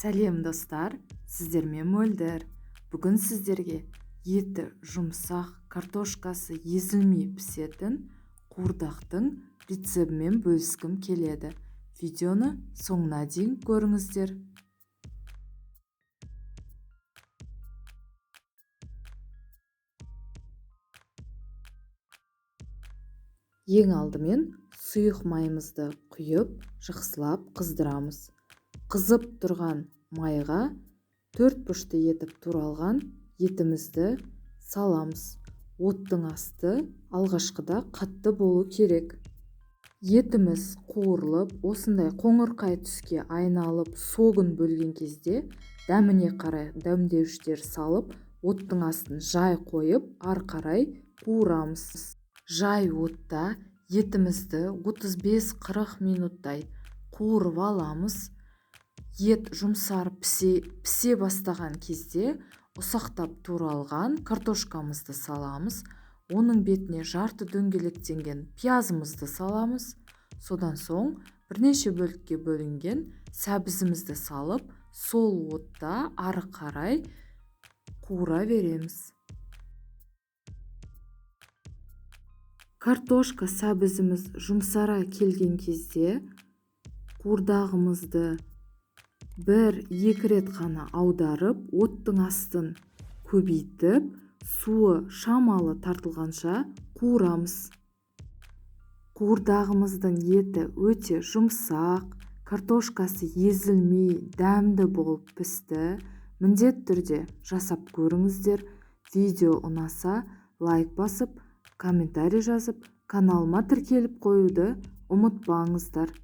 Сәлем достар, сіздермен мөлдір. Бүгін сіздерге еті жұмсақ, картошкасы езілмей пісетін қуырдақтың рецебімен бөліскім келеді. Видеоны соңына дейін көріңіздер. Ең алдымен сұйық майымызды құйып, жақсылап қыздырамыз. Қызып тұрған майға 4 бұрышты етіп туралған етімізді саламыз. Оттың асты алғашқыда қатты болу керек. Етіміз қуырылып, осындай қоңырқай түске айналып, согын бөлген кезде дәміне қарай дәмдеуіштер салып, оттың астын жай қойып, ары қарай қуырамыз. Жай отта етімізді 35-40 минуттай қуырып аламыз. Ет жұмсарып пісе бастаған кезде ұсақтап туралған картошкамызды саламыз. Оның бетіне жарты дөңгелектенген пиязымызды саламыз. Содан соң бірнеше бөлікке бөлінген сәбізімізді салып, сол отта ары қарай қуыра береміз. Картошка сәбізіміз жұмсара келген кезде қуырдағымызды 1-2 рет қана аударып, оттың астын көбейтіп, суы шамалы тартылғанша қуырамыз. Қуырдағымыздың еті өте жұмсақ, картошкасы езілмей, дәмді болып пісті. Міндетті түрде жасап көріңіздер. Видео ұнаса, лайк басып, комментарий жазып, каналыма тіркеліп қоюды ұмытпаңыздар.